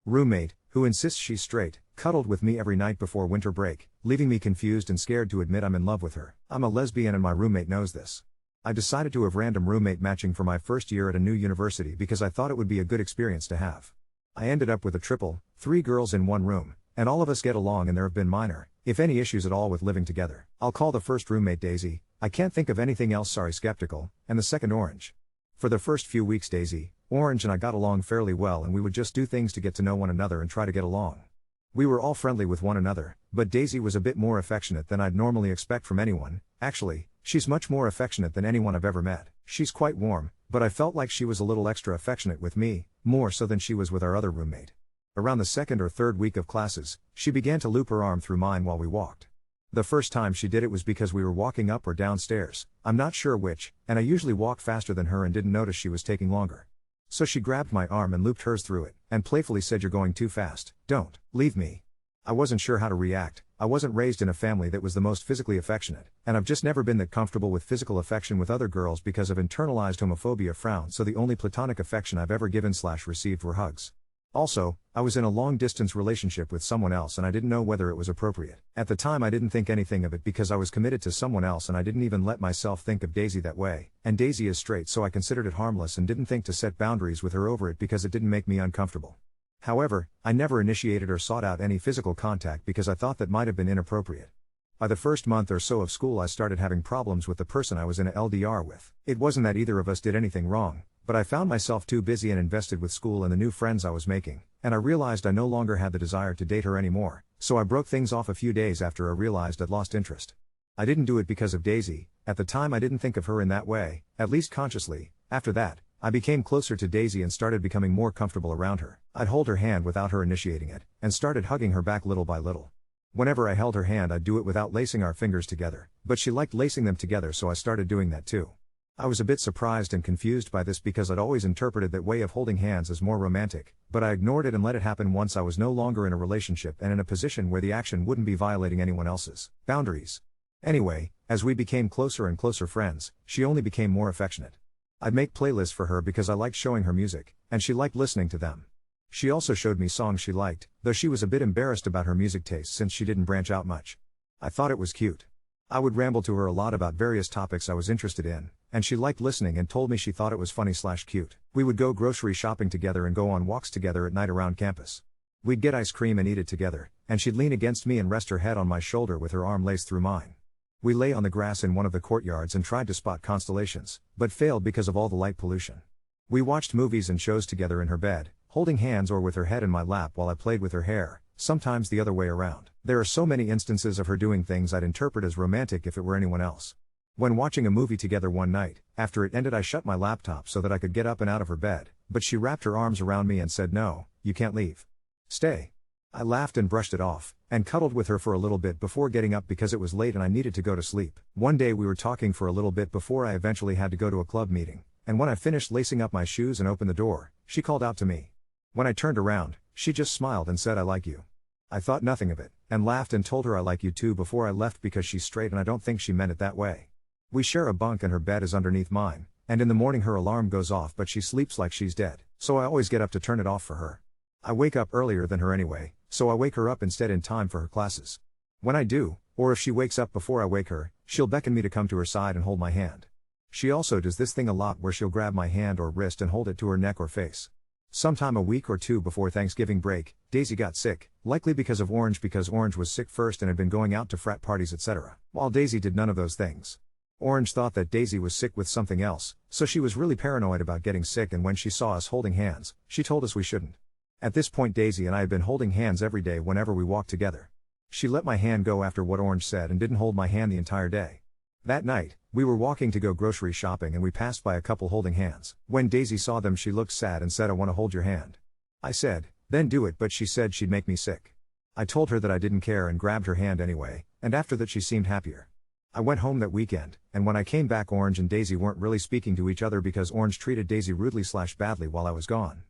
Roommate, who insists she's straight, cuddled with me every night before winter break, leaving me confused and scared to admit I'm in love with her. I'm a lesbian and my roommate knows this. I decided to have random roommate matching for my first year at a new university because I thought it would be a good experience to have. I ended up with a triple, 3 girls in one room, and all of us get along and there have been minor, if any issues at all with living together. I'll call the first roommate Daisy, I can't think of anything else, sorry skeptical, and the second Orange. For the first few weeks Daisy, Orange and I got along fairly well and we would just do things to get to know one another and try to get along. We were all friendly with one another, but Daisy was a bit more affectionate than I'd normally expect from anyone. Actually, she's much more affectionate than anyone I've ever met. She's quite warm, but I felt like she was a little extra affectionate with me, more so than she was with our other roommate. Around the second or third week of classes, she began to loop her arm through mine while we walked. The first time she did it was because we were walking up or downstairs, I'm not sure which, and I usually walk faster than her and didn't notice she was taking longer. So she grabbed my arm and looped hers through it, and playfully said, "You're going too fast, don't leave me." I wasn't sure how to react. I wasn't raised in a family that was the most physically affectionate, and I've just never been that comfortable with physical affection with other girls because of internalized homophobia frown, so the only platonic affection I've ever given/received were hugs. Also, I was in a long-distance relationship with someone else and I didn't know whether it was appropriate. At the time I didn't think anything of it because I was committed to someone else and I didn't even let myself think of Daisy that way, and Daisy is straight so I considered it harmless and didn't think to set boundaries with her over it because it didn't make me uncomfortable. However, I never initiated or sought out any physical contact because I thought that might have been inappropriate. By the first month or so of school I started having problems with the person I was in a LDR with. It wasn't that either of us did anything wrong, but I found myself too busy and invested with school and the new friends I was making, and I realized I no longer had the desire to date her anymore, so I broke things off a few days after I realized I'd lost interest. I didn't do it because of Daisy. At the time I didn't think of her in that way, at least consciously. After that, I became closer to Daisy and started becoming more comfortable around her. I'd hold her hand without her initiating it, and started hugging her back little by little. Whenever I held her hand I'd do it without lacing our fingers together, but she liked lacing them together so I started doing that too. I was a bit surprised and confused by this because I'd always interpreted that way of holding hands as more romantic, but I ignored it and let it happen once I was no longer in a relationship and in a position where the action wouldn't be violating anyone else's boundaries. Anyway, as we became closer and closer friends, she only became more affectionate. I'd make playlists for her because I liked showing her music, and she liked listening to them. She also showed me songs she liked, though she was a bit embarrassed about her music taste since she didn't branch out much. I thought it was cute. I would ramble to her a lot about various topics I was interested in, and she liked listening and told me she thought it was funny/cute. We would go grocery shopping together and go on walks together at night around campus. We'd get ice cream and eat it together, and she'd lean against me and rest her head on my shoulder with her arm laced through mine. We lay on the grass in one of the courtyards and tried to spot constellations, but failed because of all the light pollution. We watched movies and shows together in her bed, holding hands or with her head in my lap while I played with her hair, sometimes the other way around. There are so many instances of her doing things I'd interpret as romantic if it were anyone else. When watching a movie together one night, after it ended I shut my laptop so that I could get up and out of her bed, but she wrapped her arms around me and said, "No, you can't leave. Stay." I laughed and brushed it off, and cuddled with her for a little bit before getting up because it was late and I needed to go to sleep. One day we were talking for a little bit before I eventually had to go to a club meeting, and when I finished lacing up my shoes and opened the door, she called out to me. When I turned around, she just smiled and said, "I like you." I thought nothing of it, and laughed and told her I like you too before I left because she's straight and I don't think she meant it that way. We share a bunk and her bed is underneath mine, and in the morning her alarm goes off but she sleeps like she's dead, so I always get up to turn it off for her. I wake up earlier than her anyway, so I wake her up instead in time for her classes. When I do, or if she wakes up before I wake her, she'll beckon me to come to her side and hold my hand. She also does this thing a lot where she'll grab my hand or wrist and hold it to her neck or face. Sometime a week or two before Thanksgiving break, Daisy got sick, likely because of Orange because Orange was sick first and had been going out to frat parties etc., while Daisy did none of those things. Orange thought that Daisy was sick with something else, so she was really paranoid about getting sick, and when she saw us holding hands, she told us we shouldn't. At this point Daisy and I had been holding hands every day whenever we walked together. She let my hand go after what Orange said and didn't hold my hand the entire day. That night, we were walking to go grocery shopping and we passed by a couple holding hands. When Daisy saw them she looked sad and said, "I want to hold your hand." I said, "Then do it," but she said she'd make me sick. I told her that I didn't care and grabbed her hand anyway, and after that she seemed happier. I went home that weekend, and when I came back Orange and Daisy weren't really speaking to each other because Orange treated Daisy rudely/badly while I was gone.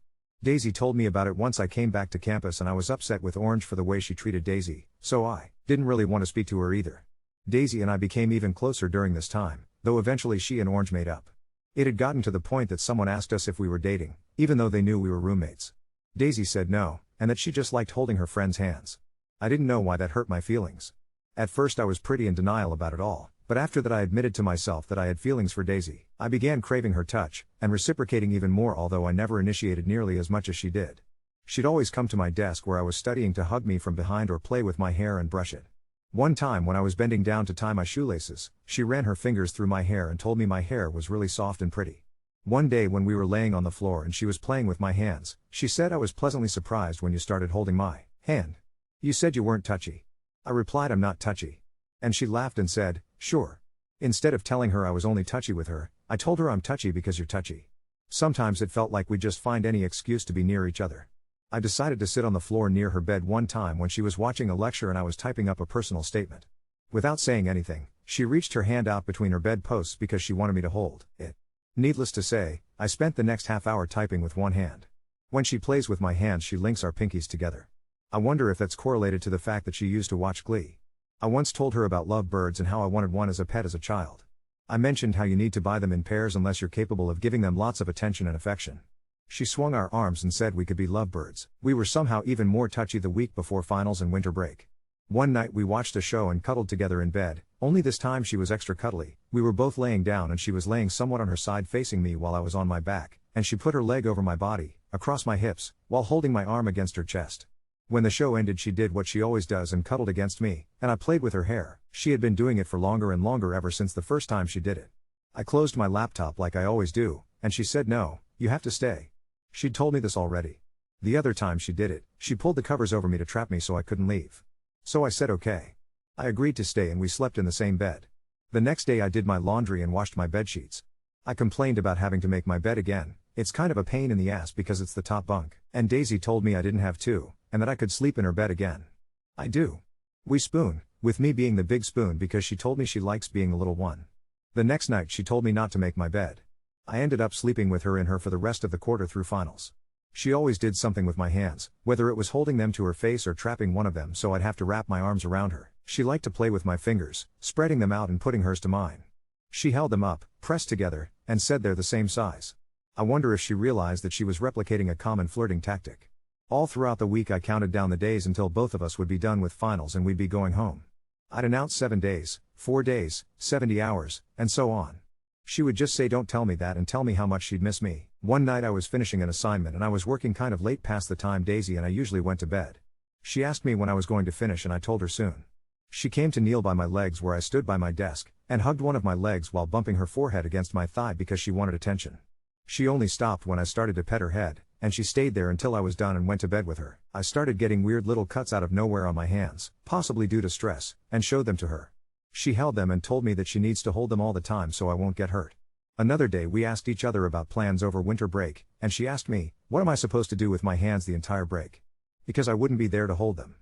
Daisy told me about it once I came back to campus and I was upset with Orange for the way she treated Daisy, so I didn't really want to speak to her either. Daisy and I became even closer during this time, though eventually she and Orange made up. It had gotten to the point that someone asked us if we were dating, even though they knew we were roommates. Daisy said no, and that she just liked holding her friends' hands. I didn't know why that hurt my feelings. At first I was pretty in denial about it all, but after that I admitted to myself that I had feelings for Daisy. I began craving her touch, and reciprocating even more, although I never initiated nearly as much as she did. She'd always come to my desk where I was studying to hug me from behind or play with my hair and brush it. One time when I was bending down to tie my shoelaces, she ran her fingers through my hair and told me my hair was really soft and pretty. One day when we were laying on the floor and she was playing with my hands, she said, "I was pleasantly surprised when you started holding my hand. You said you weren't touchy." I replied, "I'm not touchy." And she laughed and said, "Sure." Instead of telling her I was only touchy with her, I told her, "I'm touchy because you're touchy." Sometimes it felt like we'd just find any excuse to be near each other. I decided to sit on the floor near her bed one time when she was watching a lecture and I was typing up a personal statement. Without saying anything, she reached her hand out between her bedposts because she wanted me to hold it. Needless to say, I spent the next half hour typing with one hand. When she plays with my hands, she links our pinkies together. I wonder if that's correlated to the fact that she used to watch Glee. I once told her about lovebirds and how I wanted one as a pet as a child. I mentioned how you need to buy them in pairs unless you're capable of giving them lots of attention and affection. She swung our arms and said we could be lovebirds. We were somehow even more touchy the week before finals and winter break. One night we watched a show and cuddled together in bed, only this time she was extra cuddly. We were both laying down and she was laying somewhat on her side facing me while I was on my back, and she put her leg over my body, across my hips, while holding my arm against her chest. When the show ended, she did what she always does and cuddled against me, and I played with her hair. She had been doing it for longer and longer ever since the first time she did it. I closed my laptop like I always do, and she said, "No, you have to stay." She'd told me this already. The other time she did it, she pulled the covers over me to trap me so I couldn't leave. So I said okay. I agreed to stay and we slept in the same bed. The next day I did my laundry and washed my bedsheets. I complained about having to make my bed again. It's kind of a pain in the ass because it's the top bunk, and Daisy told me I didn't have to, and that I could sleep in her bed again. I do. We spoon, with me being the big spoon because she told me she likes being the little one. The next night she told me not to make my bed. I ended up sleeping with her in her for the rest of the quarter through finals. She always did something with my hands, whether it was holding them to her face or trapping one of them so I'd have to wrap my arms around her. She liked to play with my fingers, spreading them out and putting hers to mine. She held them up, pressed together, and said they're the same size. I wonder if she realized that she was replicating a common flirting tactic. All throughout the week I counted down the days until both of us would be done with finals and we'd be going home. I'd announce 7 days, 4 days, 70 hours, and so on. She would just say don't tell me that and tell me how much she'd miss me. One night I was finishing an assignment and I was working kind of late past the time Daisy and I usually went to bed. She asked me when I was going to finish and I told her soon. She came to kneel by my legs where I stood by my desk, and hugged one of my legs while bumping her forehead against my thigh because she wanted attention. She only stopped when I started to pet her head, and she stayed there until I was done and went to bed with her. I started getting weird little cuts out of nowhere on my hands, possibly due to stress, and showed them to her. She held them and told me that she needs to hold them all the time so I won't get hurt. Another day we asked each other about plans over winter break, and she asked me, what am I supposed to do with my hands the entire break? Because I wouldn't be there to hold them.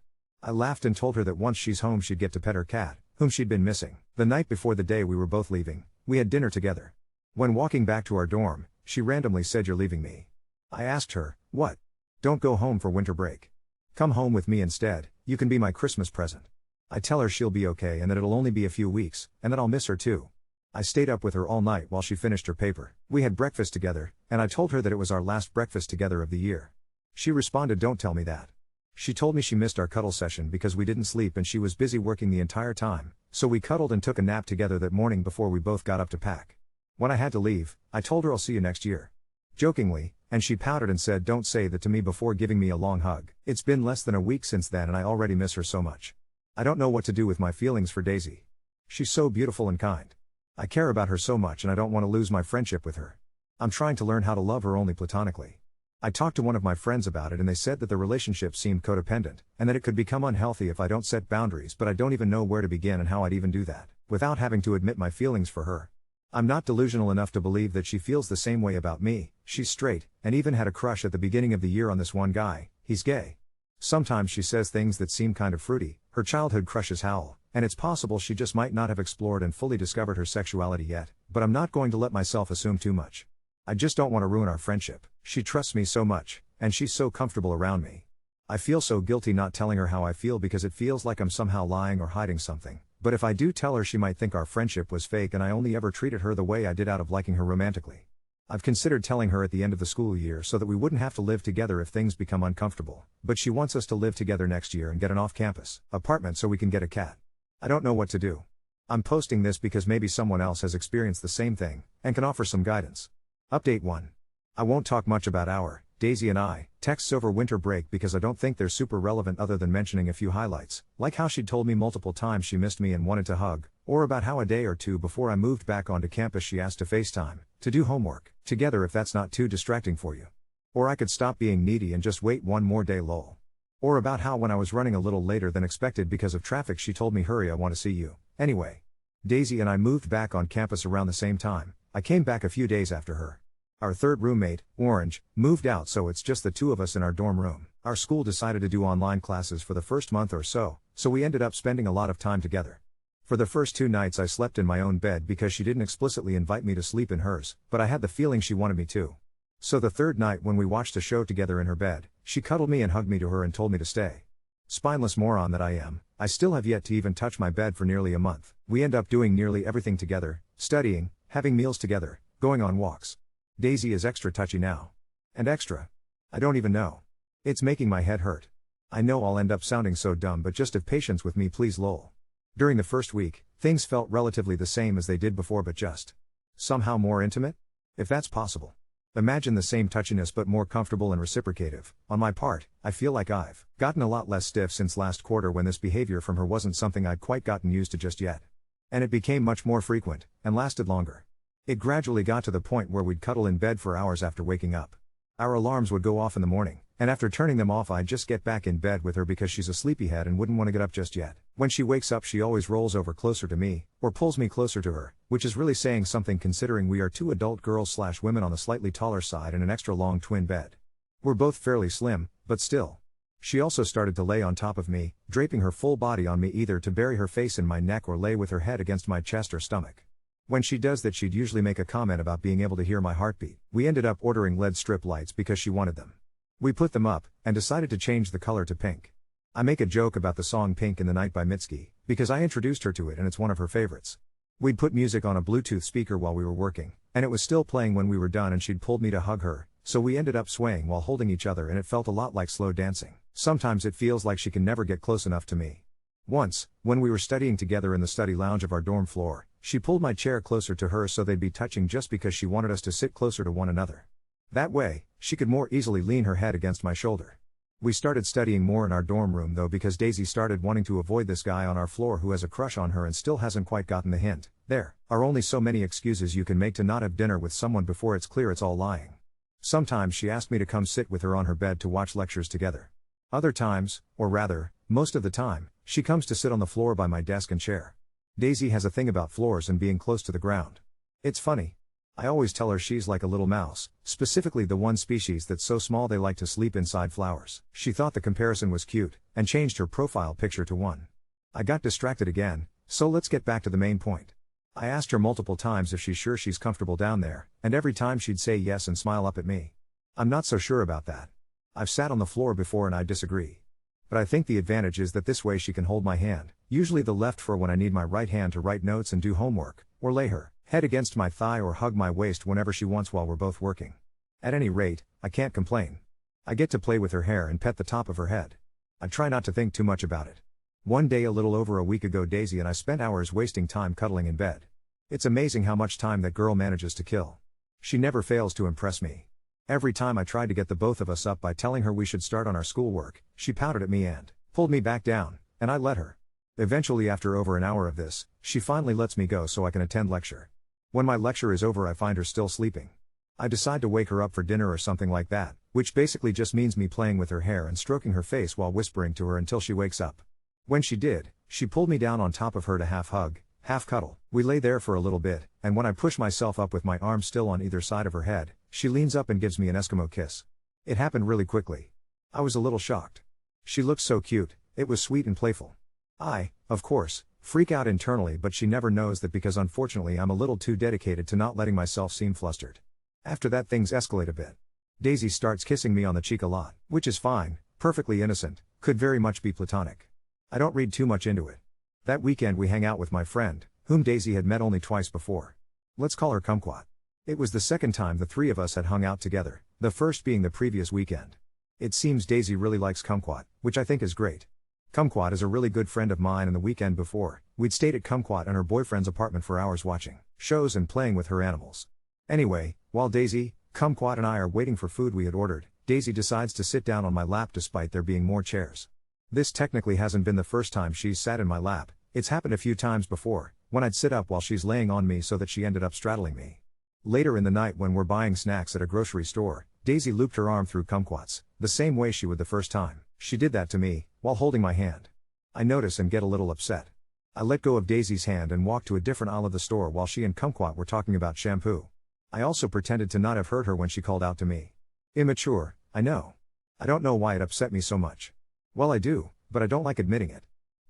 I laughed and told her that once she's home she'd get to pet her cat, whom she'd been missing. The night before the day we were both leaving, we had dinner together. When walking back to our dorm, she randomly said, "You're leaving me." I asked her, "What?" "Don't go home for winter break. Come home with me instead, you can be my Christmas present." I tell her she'll be okay and that it'll only be a few weeks, and that I'll miss her too. I stayed up with her all night while she finished her paper. We had breakfast together, and I told her that it was our last breakfast together of the year. She responded, "Don't tell me that." She told me she missed our cuddle session because we didn't sleep and she was busy working the entire time, so we cuddled and took a nap together that morning before we both got up to pack. When I had to leave, I told her I'll see you next year. Jokingly, and she pouted and said don't say that to me before giving me a long hug. It's been less than a week since then and I already miss her so much. I don't know what to do with my feelings for Daisy. She's so beautiful and kind. I care about her so much and I don't want to lose my friendship with her. I'm trying to learn how to love her only platonically. I talked to one of my friends about it and they said that the relationship seemed codependent, and that it could become unhealthy if I don't set boundaries, but I don't even know where to begin and how I'd even do that, without having to admit my feelings for her. I'm not delusional enough to believe that she feels the same way about me. She's straight, and even had a crush at the beginning of the year on this one guy. He's gay. Sometimes she says things that seem kind of fruity. Her childhood crushes howl, and it's possible she just might not have explored and fully discovered her sexuality yet, but I'm not going to let myself assume too much. I just don't want to ruin our friendship. She trusts me so much, and she's so comfortable around me. I feel so guilty not telling her how I feel because it feels like I'm somehow lying or hiding something, but if I do tell her she might think our friendship was fake and I only ever treated her the way I did out of liking her romantically. I've considered telling her at the end of the school year so that we wouldn't have to live together if things become uncomfortable, but she wants us to live together next year and get an off-campus apartment so we can get a cat. I don't know what to do. I'm posting this because maybe someone else has experienced the same thing, and can offer some guidance. Update 1. I won't talk much about our, Daisy and I, texts over winter break because I don't think they're super relevant other than mentioning a few highlights, like how she'd told me multiple times she missed me and wanted to hug, or about how a day or two before I moved back onto campus she asked to FaceTime, to do homework, together if that's not too distracting for you. Or I could stop being needy and just wait one more day lol. Or about how when I was running a little later than expected because of traffic she told me hurry I want to see you. Anyway. Daisy and I moved back on campus around the same time. I came back a few days after her. Our third roommate, Orange, moved out so it's just the two of us in our dorm room. Our school decided to do online classes for the first month or so we ended up spending a lot of time together. For the first 2 nights I slept in my own bed because she didn't explicitly invite me to sleep in hers, but I had the feeling she wanted me to. So the third night when we watched a show together in her bed, she cuddled me and hugged me to her and told me to stay. Spineless moron that I am, I still have yet to even touch my bed for nearly a month. We end up doing nearly everything together, studying, having meals together, going on walks. Daisy is extra touchy now. And extra. I don't even know. It's making my head hurt. I know I'll end up sounding so dumb but just have patience with me please lol. During the first week, things felt relatively the same as they did before but just somehow more intimate? If that's possible. Imagine the same touchiness but more comfortable and reciprocative. On my part, I feel like I've gotten a lot less stiff since last quarter when this behavior from her wasn't something I'd quite gotten used to just yet. And it became much more frequent, and lasted longer. It gradually got to the point where we'd cuddle in bed for hours after waking up. Our alarms would go off in the morning, and after turning them off I'd just get back in bed with her because she's a sleepyhead and wouldn't want to get up just yet. When she wakes up she always rolls over closer to me, or pulls me closer to her, which is really saying something considering we are 2 adult girls/women on the slightly taller side in an extra long twin bed. We're both fairly slim, but still. She also started to lay on top of me, draping her full body on me either to bury her face in my neck or lay with her head against my chest or stomach. When she does that she'd usually make a comment about being able to hear my heartbeat. We ended up ordering LED strip lights because she wanted them. We put them up, and decided to change the color to pink. I make a joke about the song Pink in the Night by Mitski, because I introduced her to it and it's one of her favorites. We'd put music on a Bluetooth speaker while we were working, and it was still playing when we were done and she'd pulled me to hug her, so we ended up swaying while holding each other and it felt a lot like slow dancing. Sometimes it feels like she can never get close enough to me. Once, when we were studying together in the study lounge of our dorm floor, she pulled my chair closer to hers so they'd be touching just because she wanted us to sit closer to one another. That way, she could more easily lean her head against my shoulder. We started studying more in our dorm room though because Daisy started wanting to avoid this guy on our floor who has a crush on her and still hasn't quite gotten the hint. There are only so many excuses you can make to not have dinner with someone before it's clear it's all lying. Sometimes she asked me to come sit with her on her bed to watch lectures together. Other times, or rather, most of the time, she comes to sit on the floor by my desk and chair. Daisy has a thing about floors and being close to the ground. It's funny. I always tell her she's like a little mouse, specifically the one species that's so small they like to sleep inside flowers. She thought the comparison was cute, and changed her profile picture to one. I got distracted again, so let's get back to the main point. I asked her multiple times if she's sure she's comfortable down there, and every time she'd say yes and smile up at me. I'm not so sure about that. I've sat on the floor before and I disagree. But I think the advantage is that this way she can hold my hand, usually the left for when I need my right hand to write notes and do homework, or lay her head against my thigh or hug my waist whenever she wants while we're both working. At any rate, I can't complain. I get to play with her hair and pet the top of her head. I try not to think too much about it. One day a little over a week ago Daisy and I spent hours wasting time cuddling in bed. It's amazing how much time that girl manages to kill. She never fails to impress me. Every time I tried to get the both of us up by telling her we should start on our schoolwork, she pouted at me and pulled me back down, and I let her. Eventually after over an hour of this, she finally lets me go so I can attend lecture. When my lecture is over I find her still sleeping. I decide to wake her up for dinner or something like that, which basically just means me playing with her hair and stroking her face while whispering to her until she wakes up. When she did, she pulled me down on top of her to half hug, half cuddle. We lay there for a little bit, and when I push myself up with my arms still on either side of her head, she leans up and gives me an Eskimo kiss. It happened really quickly. I was a little shocked. She looked so cute, it was sweet and playful. I, of course, freak out internally but she never knows that because unfortunately I'm a little too dedicated to not letting myself seem flustered. After that things escalate a bit. Daisy starts kissing me on the cheek a lot, which is fine, perfectly innocent, could very much be platonic. I don't read too much into it. That weekend we hang out with my friend, whom Daisy had met only twice before. Let's call her Kumquat. It was the second time the three of us had hung out together, the first being the previous weekend. It seems Daisy really likes Kumquat, which I think is great. Kumquat is a really good friend of mine, and the weekend before, we'd stayed at Kumquat and her boyfriend's apartment for hours watching shows and playing with her animals. Anyway, while Daisy, Kumquat and I are waiting for food we had ordered, Daisy decides to sit down on my lap despite there being more chairs. This technically hasn't been the first time she's sat in my lap, it's happened a few times before, when I'd sit up while she's laying on me so that she ended up straddling me. Later in the night when we're buying snacks at a grocery store, Daisy looped her arm through Kumquat's, the same way she would the first time. She did that to me, while holding my hand. I notice and get a little upset. I let go of Daisy's hand and walked to a different aisle of the store while she and Kumquat were talking about shampoo. I also pretended to not have heard her when she called out to me. Immature, I know. I don't know why it upset me so much. Well, I do, but I don't like admitting it.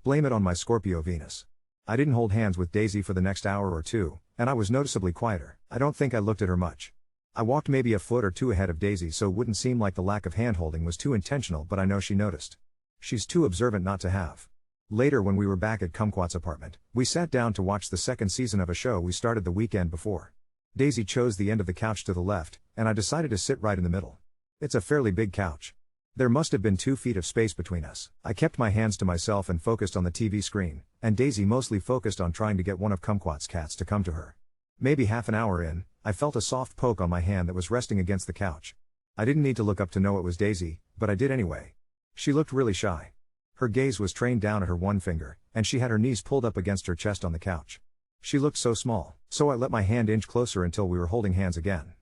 Blame it on my Scorpio Venus. I didn't hold hands with Daisy for the next hour or two, and I was noticeably quieter. I don't think I looked at her much. I walked maybe a foot or two ahead of Daisy so it wouldn't seem like the lack of handholding was too intentional, but I know she noticed. She's too observant not to have. Later when we were back at Kumquat's apartment, we sat down to watch the second season of a show we started the weekend before. Daisy chose the end of the couch to the left, and I decided to sit right in the middle. It's a fairly big couch. There must have been 2 feet of space between us. I kept my hands to myself and focused on the TV screen, and Daisy mostly focused on trying to get one of Kumquat's cats to come to her. Maybe half an hour in, I felt a soft poke on my hand that was resting against the couch. I didn't need to look up to know it was Daisy, but I did anyway. She looked really shy. Her gaze was trained down at her one finger, and she had her knees pulled up against her chest on the couch. She looked so small, so I let my hand inch closer until we were holding hands again.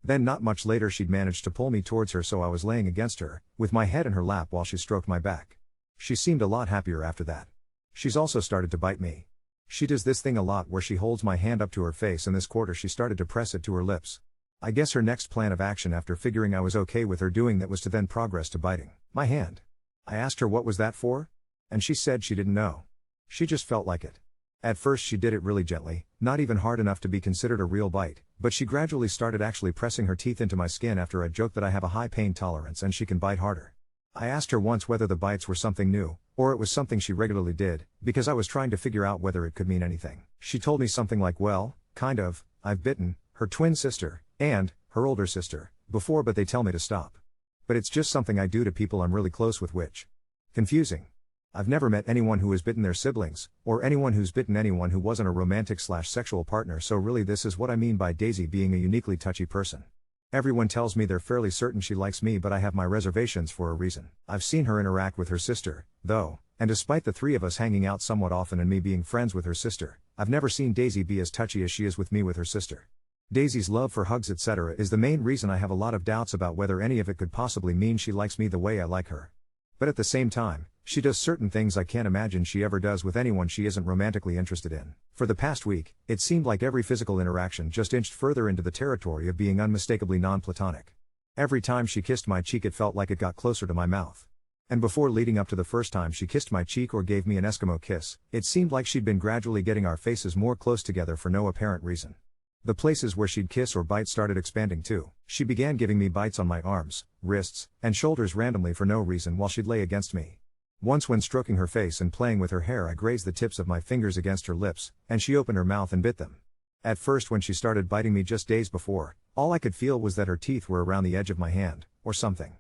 Then not much later she'd managed to pull me towards her so I was laying against her, with my head in her lap while she stroked my back. She seemed a lot happier after that. She's also started to bite me. She does this thing a lot where she holds my hand up to her face, and this quarter she started to press it to her lips. I guess her next plan of action after figuring I was okay with her doing that was to then progress to biting my hand. I asked her what was that for? And she said she didn't know. She just felt like it. At first she did it really gently, not even hard enough to be considered a real bite, but she gradually started actually pressing her teeth into my skin after I joked that I have a high pain tolerance and she can bite harder. I asked her once whether the bites were something new, or it was something she regularly did, because I was trying to figure out whether it could mean anything. She told me something like, well, kind of, I've bitten her twin sister, and her older sister, before, but they tell me to stop. But it's just something I do to people I'm really close with, which confusing. I've never met anyone who has bitten their siblings, or anyone who's bitten anyone who wasn't a romantic/sexual partner, so really this is what I mean by Daisy being a uniquely touchy person. Everyone tells me they're fairly certain she likes me, but I have my reservations for a reason. I've seen her interact with her sister, though, and despite the three of us hanging out somewhat often and me being friends with her sister, I've never seen Daisy be as touchy as she is with me with her sister. Daisy's love for hugs etc. is the main reason I have a lot of doubts about whether any of it could possibly mean she likes me the way I like her. But at the same time, she does certain things I can't imagine she ever does with anyone she isn't romantically interested in. For the past week, it seemed like every physical interaction just inched further into the territory of being unmistakably non-platonic. Every time she kissed my cheek it felt like it got closer to my mouth. And before leading up to the first time she kissed my cheek or gave me an Eskimo kiss, it seemed like she'd been gradually getting our faces more close together for no apparent reason. The places where she'd kiss or bite started expanding too. She began giving me bites on my arms, wrists, and shoulders randomly for no reason while she'd lay against me. Once when stroking her face and playing with her hair I grazed the tips of my fingers against her lips, and she opened her mouth and bit them. At first when she started biting me just days before, all I could feel was that her teeth were around the edge of my hand, or something.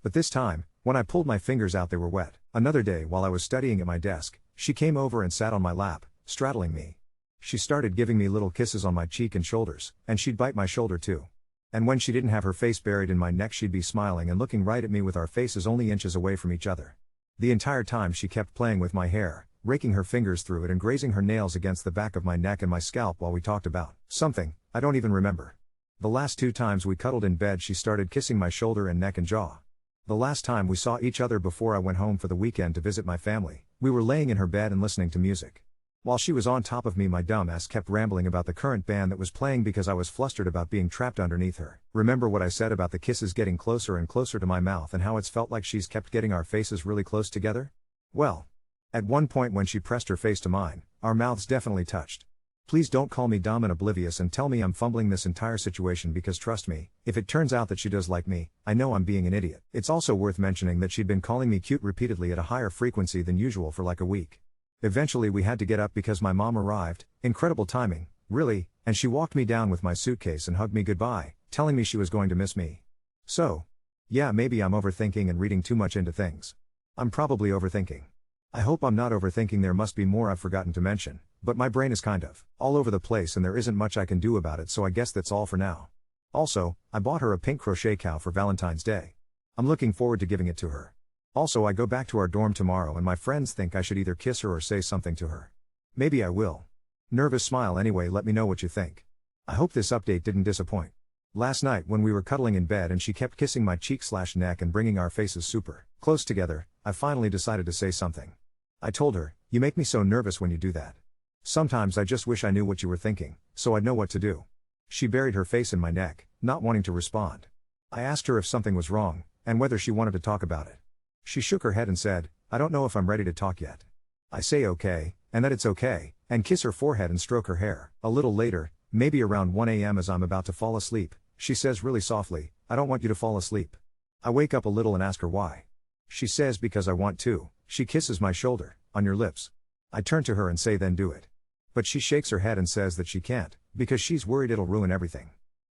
But this time, when I pulled my fingers out they were wet. Another day while I was studying at my desk, she came over and sat on my lap, straddling me. She started giving me little kisses on my cheek and shoulders, and she'd bite my shoulder too. And when she didn't have her face buried in my neck she'd be smiling and looking right at me with our faces only inches away from each other. The entire time she kept playing with my hair, raking her fingers through it and grazing her nails against the back of my neck and my scalp while we talked about something I don't even remember. The last 2 times we cuddled in bed she started kissing my shoulder and neck and jaw. The last time we saw each other before I went home for the weekend to visit my family, we were laying in her bed and listening to music. While she was on top of me my dumb ass kept rambling about the current band that was playing because I was flustered about being trapped underneath her. Remember what I said about the kisses getting closer and closer to my mouth and how it's felt like she's kept getting our faces really close together? Well, at one point when she pressed her face to mine, our mouths definitely touched. Please don't call me dumb and oblivious and tell me I'm fumbling this entire situation, because trust me, if it turns out that she does like me, I know I'm being an idiot. It's also worth mentioning that she'd been calling me cute repeatedly at a higher frequency than usual for like a week. Eventually we had to get up because my mom arrived. Incredible timing, really, And she walked me down with my suitcase and hugged me goodbye, telling me she was going to miss me. So, yeah, maybe I'm overthinking and reading too much into things. I'm probably overthinking. I hope I'm not overthinking. There must be more I've forgotten to mention, but my brain is kind of all over the place and there isn't much I can do about it, so I guess that's all for now. Also, I bought her a pink crochet cow for Valentine's Day. I'm looking forward to giving it to her. Also, I go back to our dorm tomorrow and my friends think I should either kiss her or say something to her. Maybe I will. Nervous smile. Anyway, let me know what you think. I hope this update didn't disappoint. Last night when we were cuddling in bed and she kept kissing my cheek/neck and bringing our faces super close together, I finally decided to say something. I told her, "You make me so nervous when you do that. Sometimes I just wish I knew what you were thinking, so I'd know what to do." She buried her face in my neck, not wanting to respond. I asked her if something was wrong, and whether she wanted to talk about it. She shook her head and said, "I don't know if I'm ready to talk yet." I say okay, and that it's okay, and kiss her forehead and stroke her hair. A little later, maybe around 1 a.m. as I'm about to fall asleep, she says really softly, "I don't want you to fall asleep." I wake up a little and ask her why. She says because I want to. She kisses my shoulder, "On your lips." I turn to her and say then do it. But she shakes her head and says that she can't, because she's worried it'll ruin everything.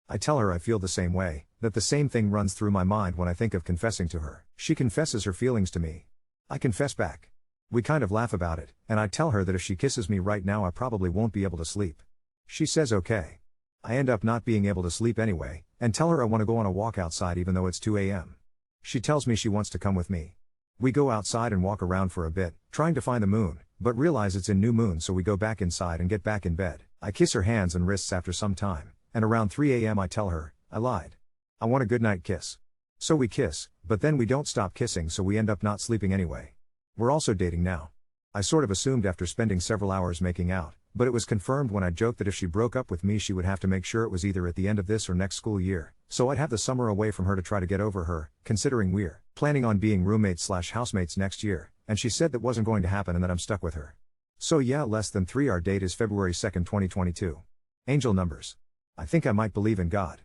I tell her I feel the same way, that the same thing runs through my mind when I think of confessing to her. She confesses her feelings to me. I confess back. We kind of laugh about it, and I tell her that if she kisses me right now I probably won't be able to sleep. She says okay. I end up not being able to sleep anyway, and tell her I want to go on a walk outside even though it's 2 a.m. She tells me she wants to come with me. We go outside and walk around for a bit, trying to find the moon, but realize it's in new moon, so we go back inside and get back in bed. I kiss her hands and wrists after some time, and around 3 a.m. I tell her, I lied. I want a goodnight kiss. So we kiss, but then we don't stop kissing, so we end up not sleeping anyway. We're also dating now. I sort of assumed after spending several hours making out, but it was confirmed when I joked that if she broke up with me she would have to make sure it was either at the end of this or next school year, so I'd have the summer away from her to try to get over her, considering we're planning on being roommates/housemates next year, and she said that wasn't going to happen and that I'm stuck with her. So yeah, less than 3. Our date is February 2nd, 2022. Angel numbers. I think I might believe in God.